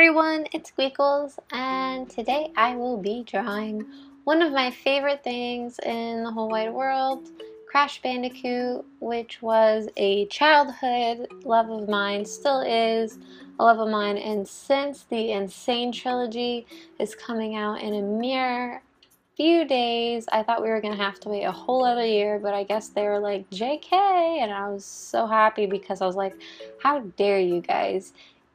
everyone, it's Gweakles, and today I will be drawing one of my favorite things in the whole wide world, Crash Bandicoot, which was a childhood love of mine, still is a love of mine, and since the Insane trilogy is coming out in a mere few days, I thought we were going to have to wait a whole other year, but I guess they were like, JK, and I was so happy because I was like, how dare you guys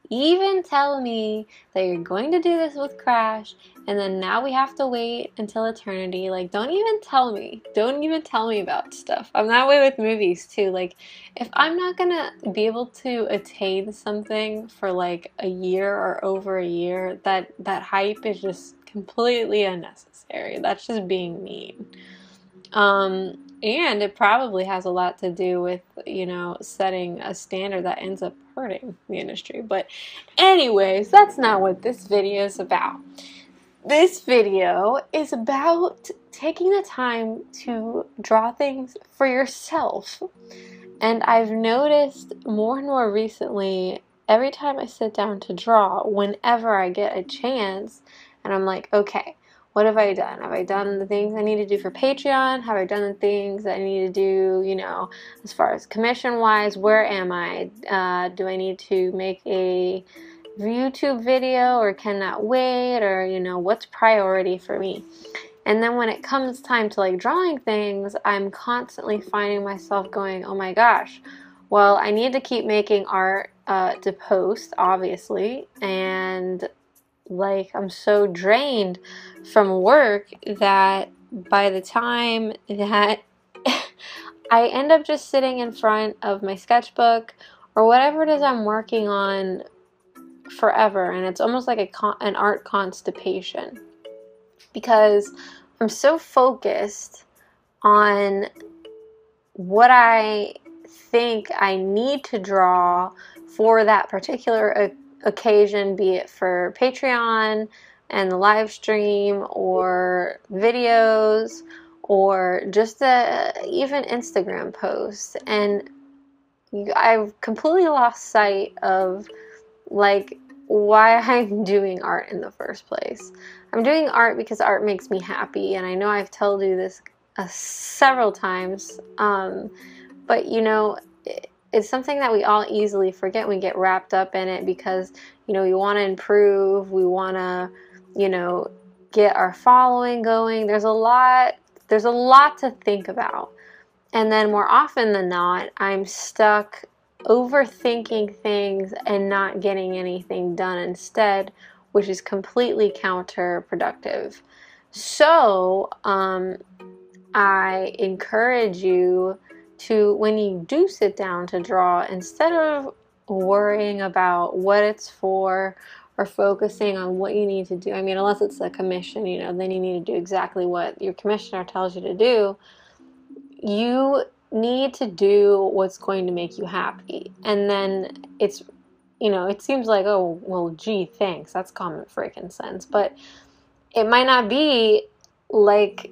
even tell me that you're going to do this with Crash, and then now we have to wait until eternity. Like, don't even tell me about stuff. I'm that way with movies too. Like, if I'm not gonna be able to attain something for like a year or over a year, that hype is just completely unnecessary. That's just being mean. And it probably has a lot to do with, you know, setting a standard that ends up hurting the industry. But anyways, that's not what this video is about. This video is about taking the time to draw things for yourself. And I've noticed more and more recently, every time I sit down to draw, whenever I get a chance, and I'm like, okay, what have I done? Have I done the things I need to do for Patreon? Have I done the things that I need to do, you know, as far as commission-wise? Where am I? Do I need to make a YouTube video, or can that wait? Or, you know, what's priority for me? And then when it comes time to like drawing things, I'm constantly finding myself going, oh my gosh, well, I need to keep making art to post, obviously, and like I'm so drained from work that by the time that I end up just sitting in front of my sketchbook or whatever it is I'm working on forever, and it's almost like an art constipation because I'm so focused on what I think I need to draw for that particular occasion, be it for Patreon and the live stream or videos or just even Instagram posts, and I've completely lost sight of like why I'm doing art in the first place. I'm doing art because art makes me happy, and I know I've told you this several times, but you know, it's something that we all easily forget. We get wrapped up in it because, you know, we want to improve, we want to, you know, get our following going. There's a lot to think about. And then more often than not, I'm stuck overthinking things and not getting anything done instead, which is completely counterproductive. So, I encourage you to, when you do sit down to draw, instead of worrying about what it's for or focusing on what you need to do, I mean, unless it's a commission, you know, then you need to do exactly what your commissioner tells you to do. You need to do what's going to make you happy. And then it's, you know, it seems like, oh, well, gee, thanks, that's common freaking sense. But it might not be like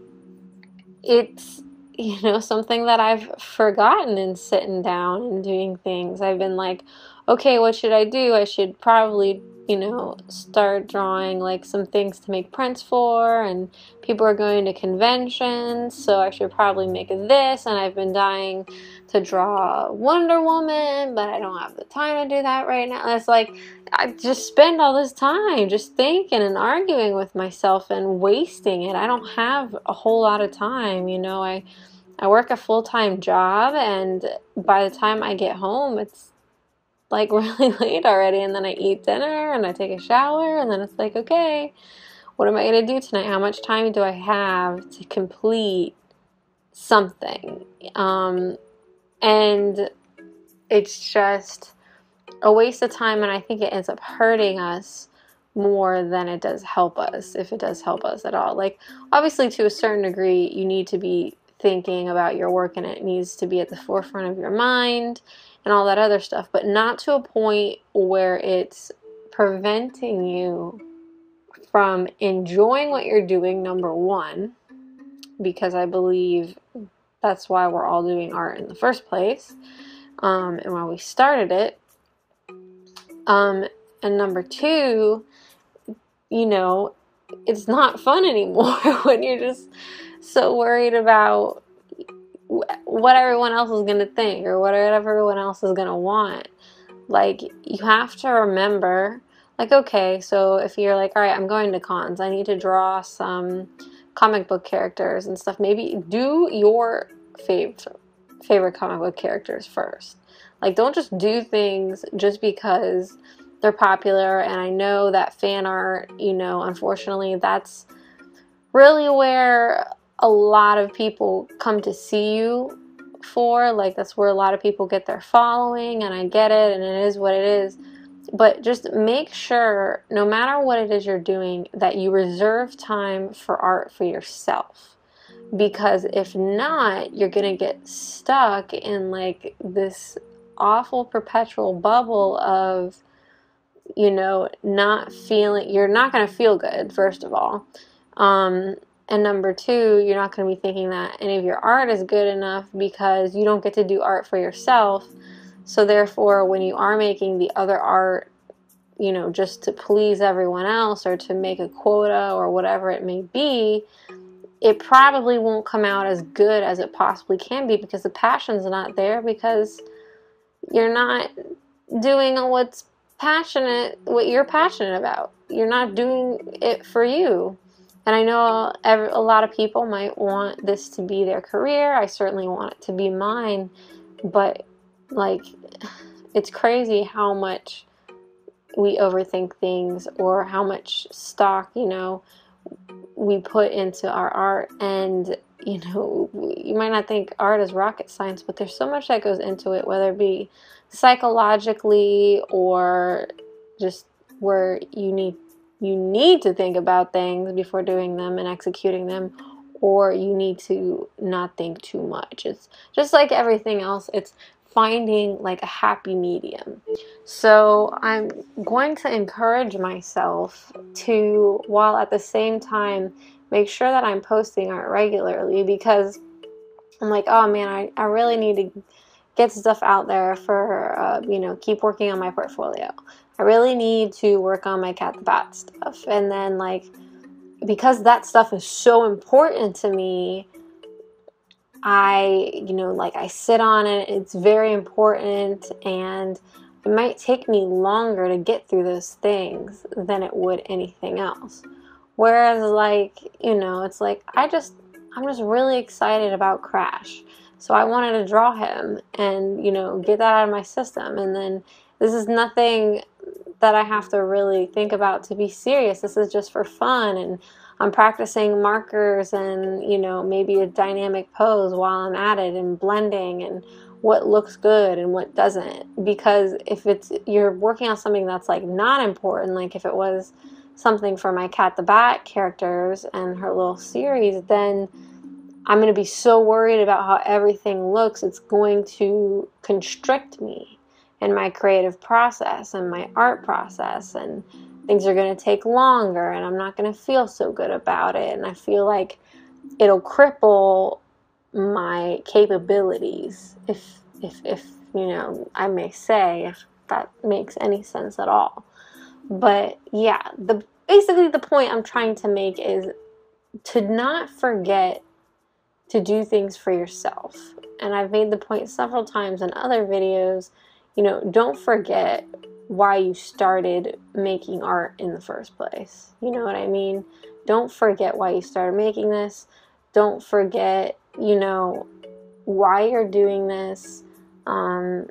it's, you know, something that I've forgotten in sitting down and doing things. I've been like, okay, what should I do? I should probably, you know, start drawing like some things to make prints for, and people are going to conventions, so I should probably make this, and I've been dying to draw Wonder Woman, but I don't have the time to do that right now. And it's like, I just spend all this time just thinking and arguing with myself and wasting it. I don't have a whole lot of time, you know. I work a full-time job, and by the time I get home, it's like really late already, and then I eat dinner and I take a shower, and then it's like, okay, what am I going to do tonight? How much time do I have to complete something? And it's just a waste of time, and I think it ends up hurting us more than it does help us, if it does help us at all. Like, obviously, to a certain degree, you need to be thinking about your work, and it needs to be at the forefront of your mind and all that other stuff, but not to a point where it's preventing you from enjoying what you're doing, number one, because I believe that's why we're all doing art in the first place, and why we started it, And number two, you know, it's not fun anymore when you're just so worried about what everyone else is going to think or what everyone else is going to want. Like, you have to remember, like, okay, so if you're like, all right, I'm going to cons, I need to draw some comic book characters and stuff, maybe do your favorite comic book characters first. Like, don't just do things just because they're popular. And I know that fan art, you know, unfortunately, that's really where a lot of people come to see you for. Like, that's where a lot of people get their following, and I get it, and it is what it is. But just make sure, no matter what it is you're doing, that you reserve time for art for yourself. Because if not, you're going to get stuck in like this awful perpetual bubble of, you know, not feeling, you're not going to feel good, first of all. And number two, you're not going to be thinking that any of your art is good enough because you don't get to do art for yourself. So therefore, when you are making the other art, you know, just to please everyone else or to make a quota or whatever it may be, it probably won't come out as good as it possibly can be because the passion's not there, because you're not doing what you're passionate about. You're not doing it for you. And I know a lot of people might want this to be their career. I certainly want it to be mine. But, like, it's crazy how much we overthink things or how much stock, you know, we put into our art. And, you know, you might not think art is rocket science, but there's so much that goes into it, whether it be psychologically or just where you need to think about things before doing them and executing them, or you need to not think too much. It's just like everything else. It's finding like a happy medium. So I'm going to encourage myself to, while at the same time, make sure that I'm posting art regularly, because I'm like, oh man, I really need to get stuff out there for, you know, keep working on my portfolio. I really need to work on my Cat the Bat stuff. And then, like, because that stuff is so important to me, you know, like, I sit on it. It's very important, and it might take me longer to get through those things than it would anything else. Whereas, like, you know, it's like, I'm just really excited about Crash. So I wanted to draw him and, you know, get that out of my system. And then this is nothing that I have to really think about to be serious. This is just for fun, and I'm practicing markers and, you know, maybe a dynamic pose while I'm at it, and blending and what looks good and what doesn't. Because if you're working on something that's like not important, like if it was something for my Cat the Bat characters and her little series, then I'm going to be so worried about how everything looks. It's going to constrict me in my creative process and my art process, and things are going to take longer, and I'm not going to feel so good about it, and I feel like it'll cripple my capabilities, if you know, I may say, if that makes any sense at all. But yeah, basically the point I'm trying to make is to not forget to do things for yourself. And I've made the point several times in other videos, you know, don't forget why you started making art in the first place. You know what I mean? Don't forget why you started making this. Don't forget, you know, why you're doing this. And,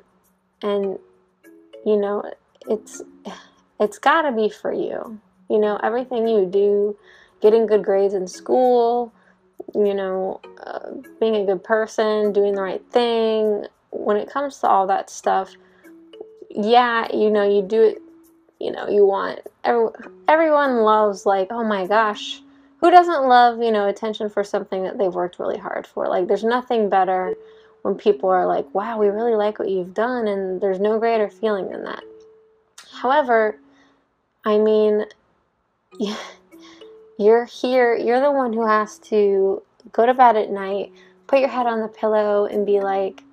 you know, it's got to be for you. You know, everything you do, getting good grades in school, you know, being a good person, doing the right thing, when it comes to all that stuff, yeah, you know, you do it, you know, you want, everyone loves, like, oh my gosh, who doesn't love, you know, attention for something that they've worked really hard for? Like, there's nothing better when people are like, wow, we really like what you've done, and there's no greater feeling than that. However, I mean, you're here, you're the one who has to go to bed at night, put your head on the pillow and be like,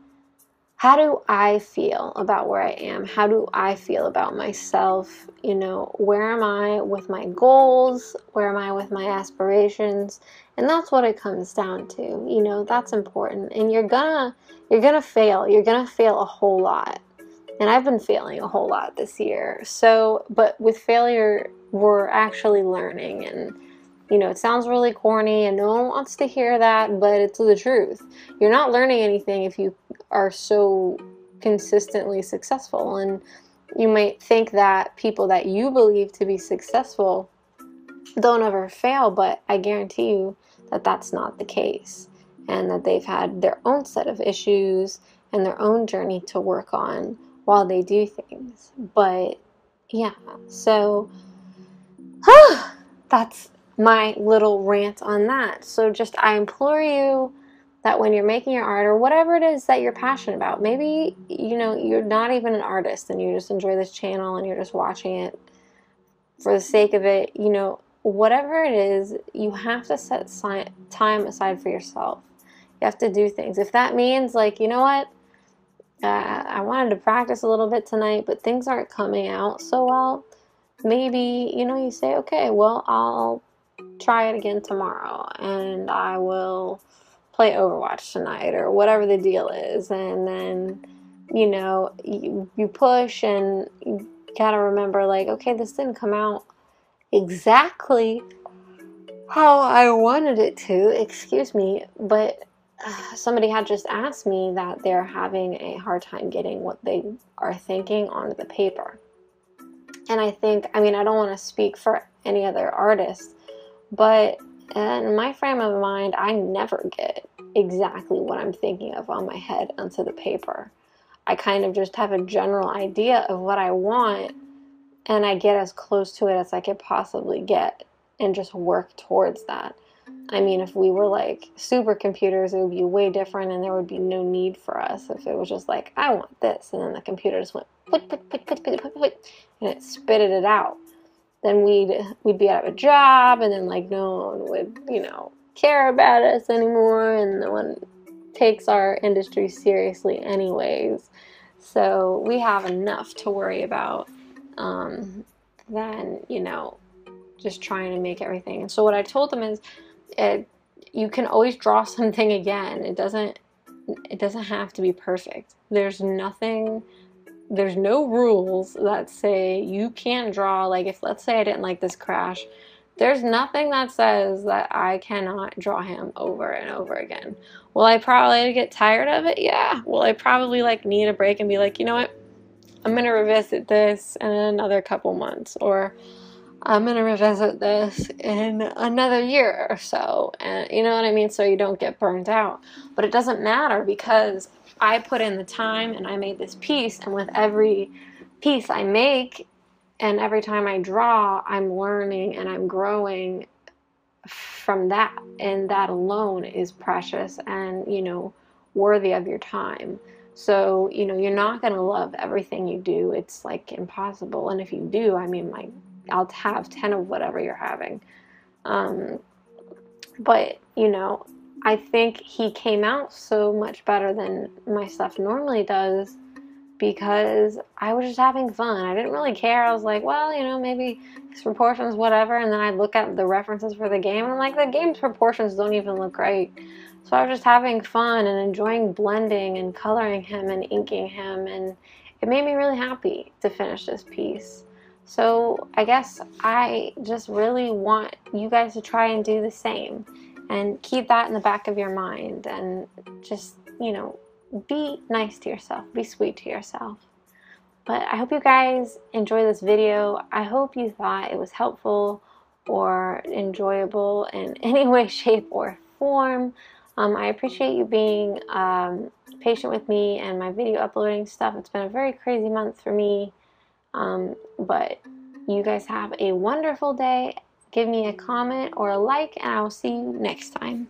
how do I feel about where I am? How do I feel about myself? You know, where am I with my goals? Where am I with my aspirations? And that's what it comes down to. You know, that's important. And you're gonna fail. You're gonna fail a whole lot. And I've been failing a whole lot this year. So, but with failure, we're actually learning. And you know, it sounds really corny and no one wants to hear that, but it's the truth. You're not learning anything if you are so consistently successful. And you might think that people that you believe to be successful don't ever fail, but I guarantee you that that's not the case, and that they've had their own set of issues and their own journey to work on while they do things. But yeah, so that's my little rant on that. So just, I implore you that when you're making your art or whatever it is that you're passionate about, maybe, you know, you're not even an artist and you just enjoy this channel and you're just watching it for the sake of it, you know, whatever it is, you have to set time aside for yourself. You have to do things. If that means, like, you know what, I wanted to practice a little bit tonight, but things aren't coming out so well, maybe, you know, you say, okay, well, I'll try it again tomorrow and I will play Overwatch tonight or whatever the deal is. And then, you know, you push and you gotta remember, like, okay, this didn't come out exactly how I wanted it to, excuse me, but somebody had just asked me that they're having a hard time getting what they are thinking onto the paper. And I think, I mean, I don't want to speak for any other artist, but in my frame of mind, I never get exactly what I'm thinking of on my head onto the paper. I kind of just have a general idea of what I want, and I get as close to it as I could possibly get and just work towards that. I mean, if we were like supercomputers, it would be way different and there would be no need for us if it was just like, I want this, and then the computer just went put, and it spitted it out. Then we'd be out of a job, and then like no one would, you know, care about us anymore, and no one takes our industry seriously anyways. So we have enough to worry about than, you know, just trying to make everything. And so what I told them is, you can always draw something again. It doesn't have to be perfect. There's no rules that say you can't draw. Like, if let's say I didn't like this Crash, there's nothing that says that I cannot draw him over and over again. Will I probably get tired of it? Yeah. Will I probably like need a break and be like, you know what, I'm gonna revisit this in another couple months, or I'm gonna revisit this in another year or so, and you know what I mean, so you don't get burnt out. But it doesn't matter, because I put in the time and I made this piece, and with every piece I make and every time I draw, I'm learning and I'm growing from that, and that alone is precious and, you know, worthy of your time. So, you know, you're not going to love everything you do. It's like impossible. And if you do, I mean, like, I'll have 10 of whatever you're having. But, you know, I think he came out so much better than my stuff normally does, because I was just having fun. I didn't really care. I was like, well, you know, maybe his proportions, whatever. And then I'd look at the references for the game, and I'm like, the game's proportions don't even look right. So I was just having fun and enjoying blending and coloring him and inking him, and it made me really happy to finish this piece. So I guess I just really want you guys to try and do the same, and keep that in the back of your mind, and just, you know, be nice to yourself, be sweet to yourself. But I hope you guys enjoy this video. I hope you thought it was helpful or enjoyable in any way, shape, or form. I appreciate you being patient with me and my video uploading stuff. It's been a very crazy month for me. But you guys have a wonderful day. Give me a comment or a like, and I will see you next time.